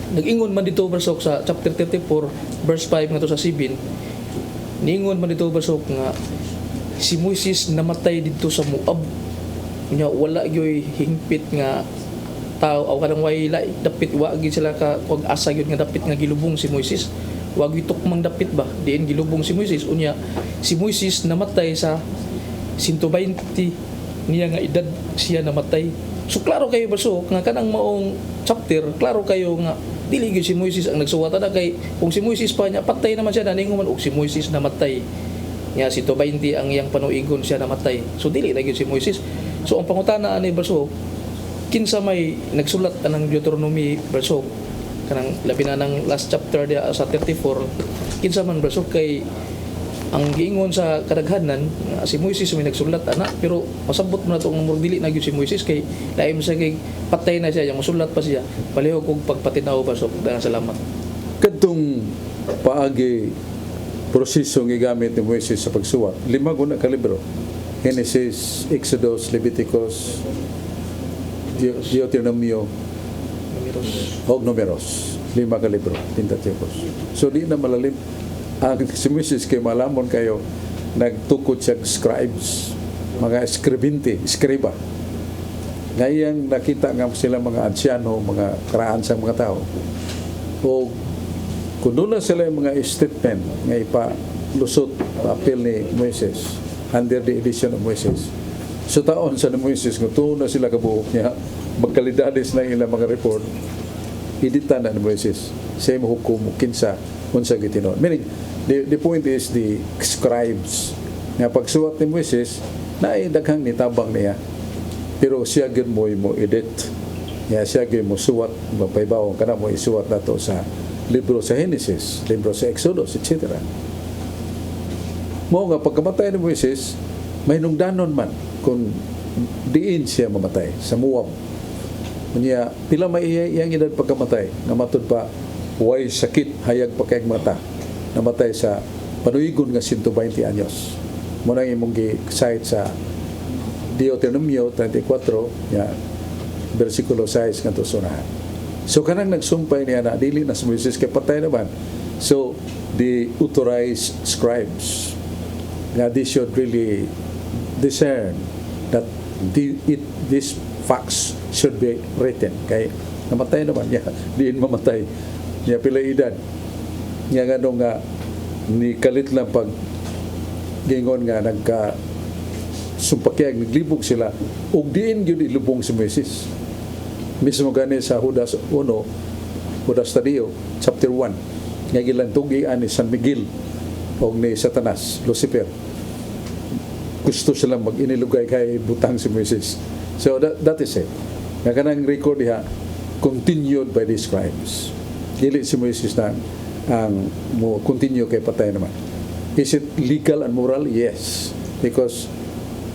nag-ingon man dito Basok sa chapter 34 verse 5 nga to sa 7, niingon man dito Basok nga si Moises namatay dito sa Moab. Nya wala gyoy hingpit nga tao aw kanang way dapit wa gid sila ka kog asa gyud nga dapit nga gilubong si Moises. Wa gyud tukmang dapit ba diin gilubong si Moises. Unya si Moises namatay sa 120 niya nga edad siya namatay. So klaro kayo Basok nga kanang maong chapter, klaro kayo nga dili gyud si Moises ang nagsuwat ana kay kung si Moises pa niya patay naman siya naningon man og si Moises namatay. Nya si 20 ang iyang panuigon siya namatay. So dili na gyud si Moises. So ang pangutana ani Basok, kinsa may nagsulat anang Deuteronomy Basok kanang labi na ng last chapter dia sa 34, kinsa man Basok kay ang giingon sa kadaghanan si Moises may nagsulat ana, pero masabot mo na to ang dili na gyud si Moises kay laim sa kay patay na siya, yung musulat pa siya. Palihog kog pagpatinaw Basok. Daghang salamat. Kadtong paagi proseso nga gamit ni Moises sa pagsuwat, 5 guna ka libro. Genesis, Exodus, Leviticus, Deuteronomio, og Numeros. 5 ka libro, Pentateuch. So di na malalim ang si Moises kay malamon kayo nagtukod siya scribes, mga escriba. Ngayang nakita nga sila mga ansyano, mga karaan sa mga tao. O kung doon na sila yung mga statement nga ipalusot papel ni Moises under the edition of Moises. So taon sa ni Moises, kung doon na sila kabuhok niya, magkalidades na ilang mga report, edita na ni Moises. Siya yung hukum, kinsa, unsa gitinon. Meaning, the point is the scribes. Nga pagsuwat ni Moises, naidaghang nitabang niya. Pero siya gyud mo edit. Nga siya gyud mo suwat, mapaybaw kana mo isuwat nato sa libro sa Genesis, libro sa Exodus, etc. Mo nga pagkamatay ni Moises, may nungdanon man kung diin siya mamatay sa Moab. Unya pila may iyang edad pagkamatay, nga matud pa way sakit hayag pa kay mata. namatay sa panuigon nga 120 anyos. Muna imong gi-cite sa Deuteronomio 34 ya bersikulo 6 ngadto sunahan. So kanang nagsumpay niya na dili na si Moises kay patay naman. So the authorized scribes nga they should really discern that these facts should be written. Kay namatay naman niya, diin mamatay niya pila edad niya nga ni kalit lang pag gingon nga nagka sumpakyag naglibog sila ug diin gyud ilubong si Moises mismo gani sa Judas 1 Judas Tadeo chapter 1 nga gilantugian ni San Miguel o ni Satanas Lucifer gusto silang mag-inilugay kay butang si Moises. So that is it nga kanang record diha continued by the scribes. Dili si Moises na ang mo continue kay patay naman. Is it legal and moral? Yes. Because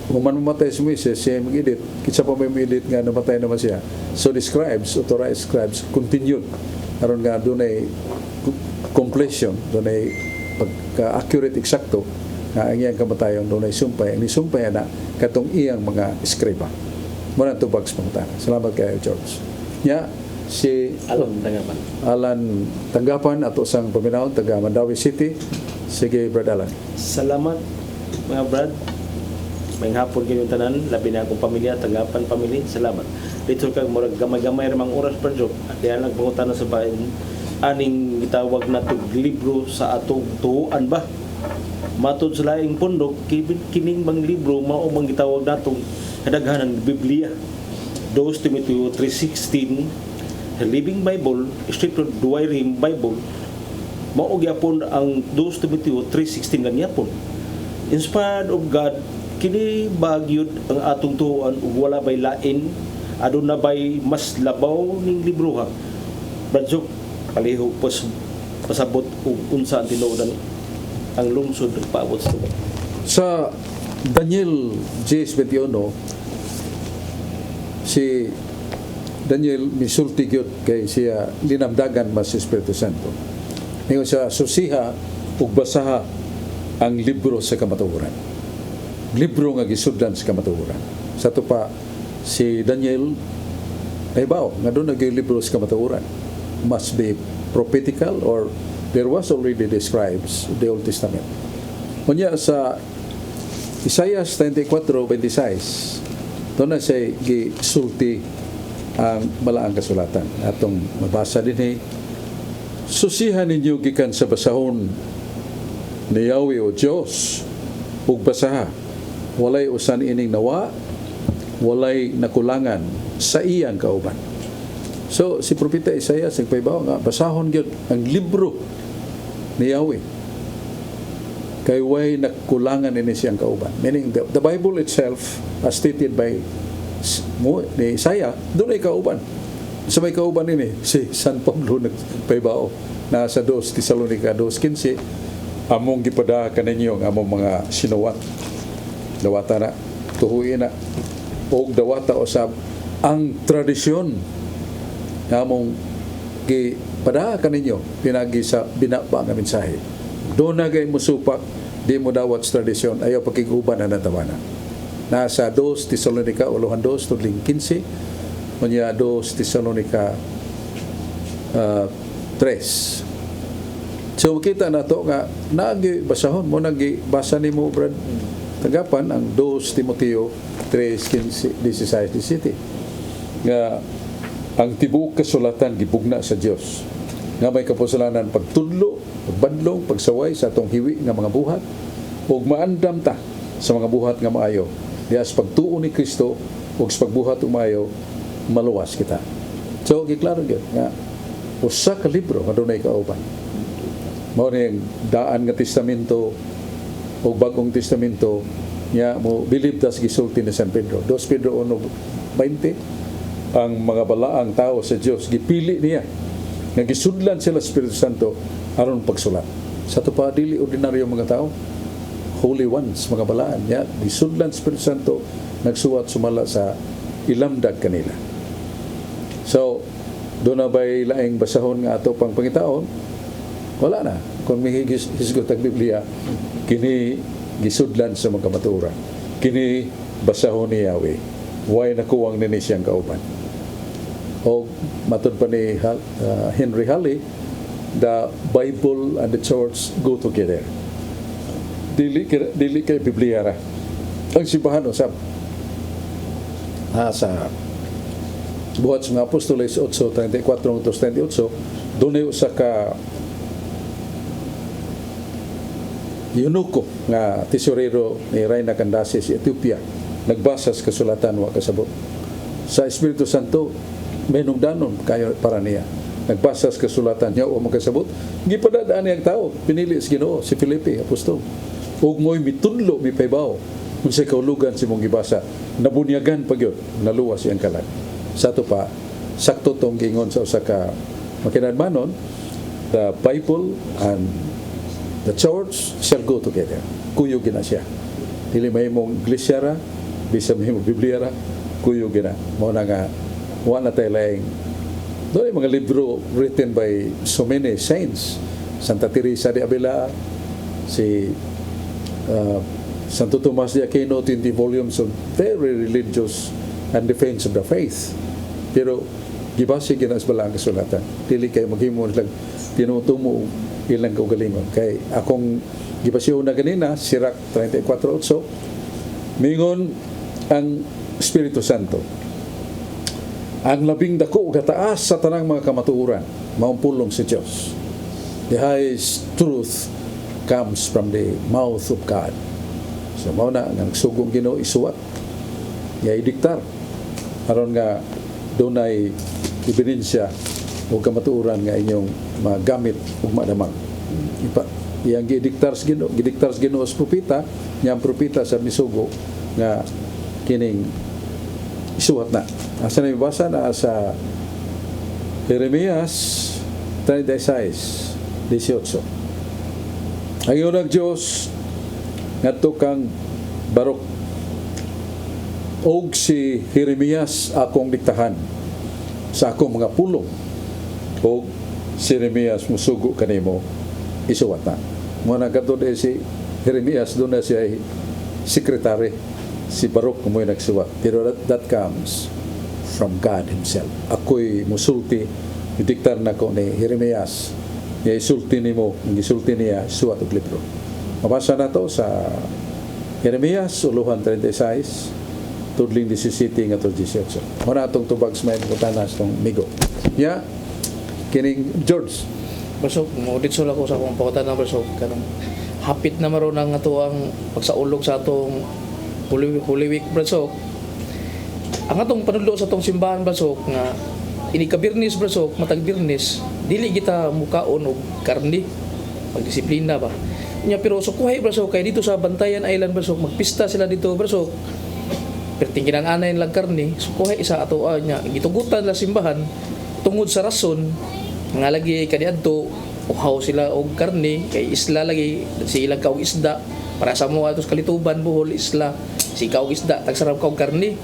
human mamatay si Moises, siya mag-edit. Kitsa pa may mag-edit nga namatay naman siya. So the scribes, authorized scribes, continued. Karon nga doon ay completion, doon ay pagka-accurate, eksakto, na ang iyang kamatayon doon ay sumpay. Ang isumpay na katong iyang mga eskriba. Muna ito bags pangutana. Salamat kayo, George. Ya, si Alan Tanggapan ato sang paminaw taga Mandawi City. Sige, Brad Alan. Salamat mga Brad. May hapon kayong tanan, labi na akong pamilya, Tanggapan pamilya. Salamat. Dito kang murag gamay-gamay ramang oras per job. Kaya nagpangutana sa bayan aning gitawag na tug libro sa atong tuan ba? Matod sa laing pundok, kining bang libro mao bang gitawag natong kadaghanan Biblia. 2 Timoteo 3:16, the Living Bible, Stricto Duwairim Bible, mao gyapon ang 2 Timoteo 3:16 ganyapon. Inspired of God, kini bagyod ang atong tuon ug wala bay lain, aduna bay mas labaw ning libro ha. Badjok paliho pasabot ug unsa ang tinuodan ang lungsod ug paabot sa tuwa. Sa Daniel 10:21 si Daniel misulti gyud kay siya linamdagan mas Espiritu Santo. Ningon siya susiha ug basaha ang libro sa kamatuoran. Libro nga gisudlan sa kamatuoran. Sa tupa si Daniel ay bao nga doon libro sa kamatuoran. Must be prophetical or there was already describes the Old Testament. Kunya sa Isaiah 34:26 doon na siya gisulti ang malaang kasulatan. Atong mabasa din susihan ninyo gikan sa basahon ni Yahweh o Diyos ug basaha. Walay usan ining nawa, walay nakulangan sa iyang kauban. So si Propeta Isaiah sigpaybaw nga basahon gyud ang libro ni Yahweh. Kay way nakulangan ini siyang kauban. Meaning the Bible itself as stated by ni Isaiah, doon ay kauban. Sa may kauban ini si San Pablo nagpaybao na sa 2 Tesalonica 2:15 among gipada kaninyo ang among mga sinuwat. Dawata na tuhuin na og dawata usab ang tradisyon among gipada kaninyo pinagi sa binaba nga mensahe. Doon na kayo musupak, di mo dawat tradisyon, ayaw pakiguban na natawanan. Nasa 2 Tesalonica, uluhan 2, tudling 15, kunya 2 Tesalonica 3. So, makita na to nga, basahon mo, basa ni mo, Brad, Tanggapan, ang 2 Timoteo 3, 15, 16, nga, ang tibuok kasulatan gibugna sa Dios nga may kapusalanan pagtudlo, pagbadlong, pagsaway sa atong hiwi nga mga buhat ug maandam ta sa mga buhat nga maayo diha sa pagtuo ni Kristo ug sa pagbuhat ug maayo maluwas kita. So giklaro gyud nga usa ka libro nga dunay kauban. Mao ning daan nga testamento ug bagong testamento nya mo believe tas gisulti ni San Pedro. 2 Pedro 1:20 ang mga balaang tao sa Dios gipili niya nga gisudlan sila sa Espiritu Santo aron pagsulat. Sa tupa dili ordinaryo mga tao, holy ones, mga balaan niya, gisudlan sa Espiritu Santo nagsuwat sumala sa ilamdag kanila. So, doon na ba'y laing basahon nga ato pang pangitaon? Wala na. kung may hisgot ang Biblia, kini gisudlan sa mga kamaturan. Kini basahon ni Yahweh. Way nakuwang nini siyang kauban. O matod pa ni Henry Halley, the Bible and the church go together. Dili kay Biblia ra. Ang simbahan usab sa buhat sa mga Apostoles 8:34-38, doon sa ka eunuko nga tesorero ni Reina Candace sa Ethiopia, nagbasa sa kasulatan wa kasabot. Sa Espiritu Santo, may nungdanon kayo para niya. Nagbasa sa kasulatan niya o makasabot, gipadadaan niyang tao, pinili sa Ginoo, si Felipe, apostol. Ug mo'y mitudlo, mipaybaw, kung sa kaulugan si mong gibasa, nabunyagan pag yun, naluwas siyang kalag. Sa ito pa, sakto tong gingon sa usa ka makinadmanon, the Bible and the church shall go together. Kuyog na siya. Dili may mong iglesia ra, bisa may mong Biblia ra, kuyog na. Mo na nga, wala tayo laing. Doon mga libro written by so many saints. Santa Teresa de Avila, si Santo Tomas de Aquino, 20 volumes of very religious and defense of the faith. Pero gibasi ginas bala ang kasulatan. Dili kay maghimo lang tinutumo ilang kaugalingon. Kay akong gibasiyo na ganina, Sirach 34:8, mingon ang Espiritu Santo. Ang labing dako gataas sa tanang mga kamatuoran, maumpulong si Diyos. The highest truth comes from the mouth of God. So mao na ang sugong Ginoo isuwat. Yay diktar. Aron nga dunay ebidensya o kamatuoran nga inyong magamit ug madamag. Iyang gidiktar sa Ginoo sa propeta, niyang propeta sa misugo nga kining isuwat na. Asa na ibasa na sa Jeremias 36:18. Ang iyong Diyos ngadto kang Baruk og si Jeremias akong diktahan sa akong mga pulong, og si Jeremias musugo kanimo isuwat na. Muna katod si Jeremias doon na siya sekretary, si Baruk kumoy nagsuwat. Pero that comes from God Himself. Ako'y musulti, diktar na ko ni Jeremias, niya isulti nimo, isulti niya suwat og libro. Mabasa na to sa Jeremias uluhan 36 tudling 17 nga 18. Muna itong tubag sa may putanas itong migo. Ya, kining George. Basok, maudit sula ko sa akong pakatan na basok. Kanang hapit na maroon ang ato ang pagsaulog sa atong Holy Week, basok. Ang atong panudlo sa atong simbahan, basok, nga inikabirnis, basok, matagbirnis, dili kita mukaon og karni, magdisiplina ba. Nya pero sukuhay, basok, kay dito sa Bantayan Island, basok, magpista sila dito, basok. Pertingin ang anay lang karni, sukuhay isa ato nya gitugutan la simbahan tungod sa rason nga lagi kaniadto uhaw sila og karni kay isla lagi si ilang kaog isda para sa mo atos kalituban buhol isla si kaog isda tagsarap kaog karni.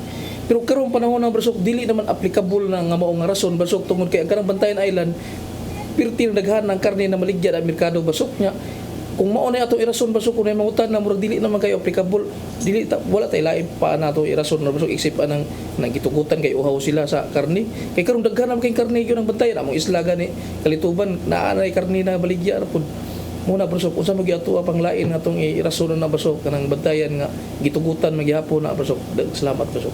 Pero karon panahon na basok dili naman applicable na nga mao nga rason basok tungod kay ang karang Bantayan Island pirti daghan ng karni na maligya ang merkado basok nya. Kung mao na ato irason basok kung mangutan na murag dili naman kayo applicable, dili wala tay lain pa nato irason na basok isip anang nagitugutan kay uhaw sila sa karni. Kay karon daghan naman kay karni gyud ang Bantayan among isla gani kalituban naa na karni na baligya ra pud. Muna basok unsa mo giato pang lain atong irason na basok kanang Bantayan nga gitugutan magyapon na basok. Salamat basok.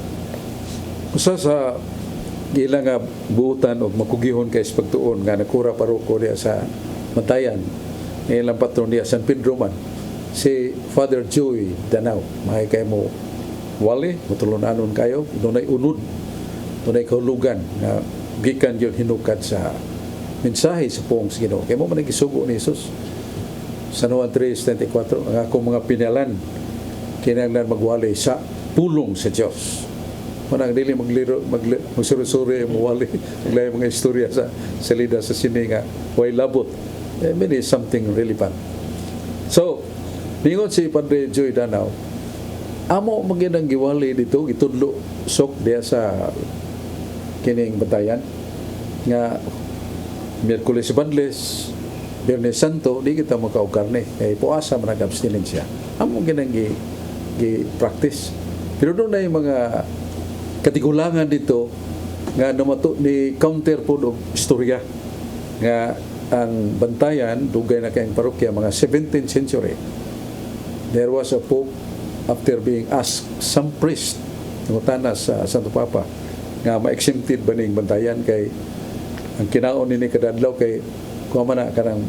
Usa sa gila nga buutan o makugihon kay sa pagtuon nga nakura paroko diya sa Bantayan. Ilang patron niya, San Pedro man, si Father Joey Danao, mahay kayo mo wali, matulunanon kayo, doon ay unod, doon ay kahulugan, na gikan yun hinukat sa mensahe sa poong sa Ginoo. Kaya mo man nagisugo ni Jesus, San Juan 3:34, ang akong mga pinalan, kinahanglan magwali sa pulong sa Diyos. Manang dili magsuri-suri mawali, maglay mga istorya sa salida sa sininga, way labot. Maybe something relevant. So, ningon si Padre Joy Danao, amo magandang giwali dito, gitudlo sok diya sa kining Bantayan nga Miyerkules Banles, Biyernes Santo, di kita makaog karne. Kaya puasa man ang abstinensya. Among ginang gi-practice. Pero doon na yung mga katigulangan dito nga namato ni counter po og istorya nga ang Bantayan, dugay na kayong parokya, mga 17th century. There was a pope, after being asked, some priest, nangutana sa Santo Papa, nga ma-exempted ba ning Bantayan kay ang kinaon ni kadadlaw kay kuha man na kanang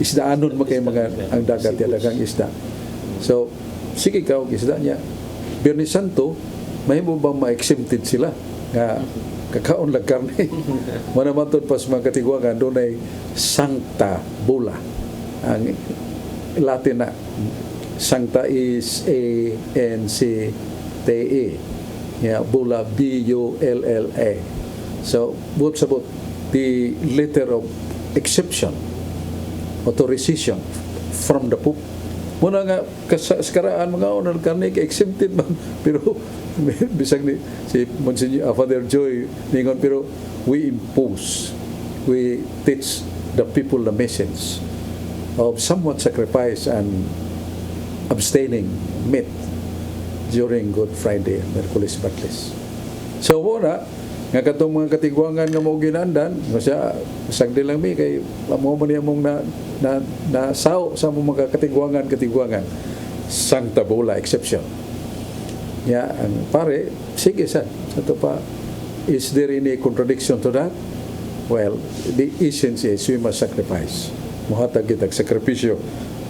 isdaanon mo kay mga ang dagat ya dagang isda. So, sige ka og isda niya. Biyernes Santo, may mo bang ma-exempted sila nga kakaon lang karne. Manamatod pa sa mga katiguangan, doon ay Sancta Bula. Ang Latin na Sancta is A-N-C-T-E. Yeah, Bula, B-U-L-L-A. So, buot sabot, the letter of exception, authorization from the Pope. Muna nga, kaskaraan mga onar karne, exempted man. Pero, bisag ni si Monsignor Father Joy ningon, pero we impose, we teach the people the message of somewhat sacrifice and abstaining meat during Good Friday and Merkulis Batlis. So muna nga katong mga katiguangan nga mao ginandan nga siya sagdi lang mi kay amo man niya mong na sao sa mga katiguangan Sancta Bula exception. Ya, ang pare, sige sa ito pa, is there any contradiction to that? Well, the essence is we must sacrifice. Muhatag kitag sakripisyo.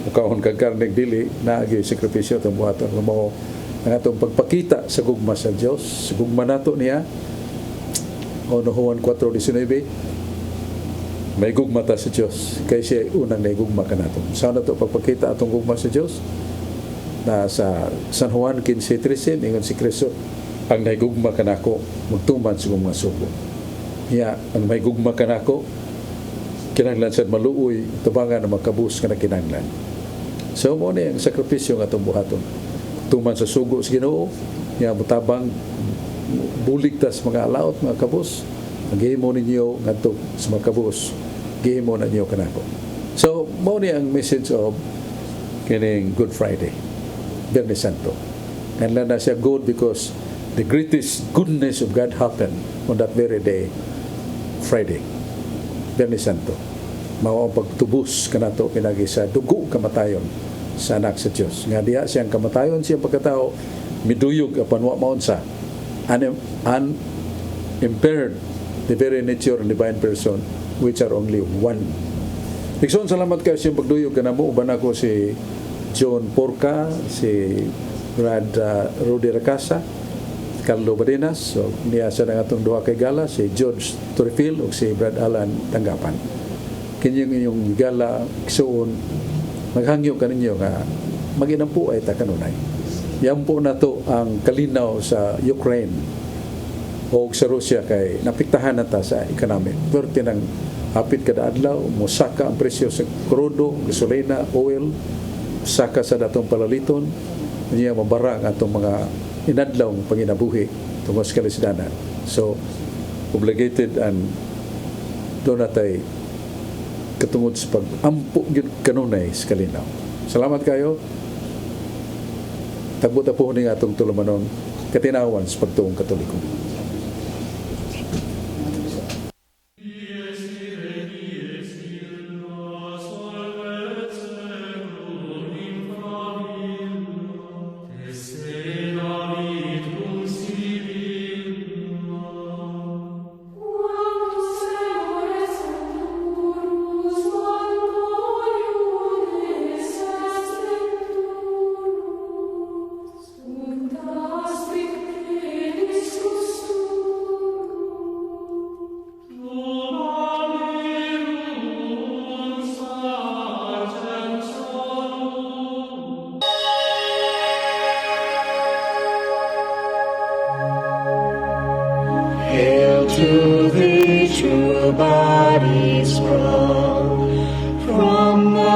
Mukahon kag karneg dili, naagi sakripisyo itong muhatag. Mo ang atong pagpakita sa gugma sa Diyos, sa gugma nato niya, o no Juan 4:19, may gugma ta sa Diyos, kaya siya unang naigugma ka nato. Saan na ito pagpakita atong gugma sa Diyos? Na sa San Juan 15:13 ingon si Kristo, ang naigugma kanako magtuman sa mga suko. Ya, ang may gugma kanako kinahanglan sad maluoy tubangan na makabus kana kinahanglan. So mo ni ang sakripisyo nga atong buhaton. Tuman sa sugo sa Ginoo, ya mutabang buligtas mga alaot mga kabus. Gihimo ninyo ngadto sa mga kabus. Gihimo na niyo kanako. So mo ni ang message of kining Good Friday, Biyernes Santo. And na siya good because the greatest goodness of God happened on that very day, Friday, Biyernes Santo. Mao ang pagtubos kanato pinagi sa dugo kamatayon sa anak sa Dios. Nga diha siyang kamatayon siyang pagkatao miduyog apan wa maunsa. Unimpaired the very nature and divine person which are only one. Ikson, salamat kayo siyang pagduyog kanamo. Uban ako si John Porca, si Brad Rudy Racasa, Carlo Badenas, so niya sa atong duha kay gala, si George Torifil o si Brad Alan Tanggapan. Kinyong inyong gala, kisuon, maghangyo ka ninyo nga maginampu ay ta kanunay. Yan po na to ang kalinaw sa Ukraine o sa Russia kay napiktahan na ta sa economic. Pero tinang hapit kada adlaw, musaka ang presyo sa krudo, gasolina, oil, saka sa datong palaliton, niya mabara ang atong mga inadlaw panginabuhi tungkol sa kalisidanan. So, obligated and doon natay katungod sa pag-ampo kanunay sa kalinaw. Salamat kayo. Tagbota po ni atong tulumanon katinawan sa pagtuong Katoliko. To the true body sprung from the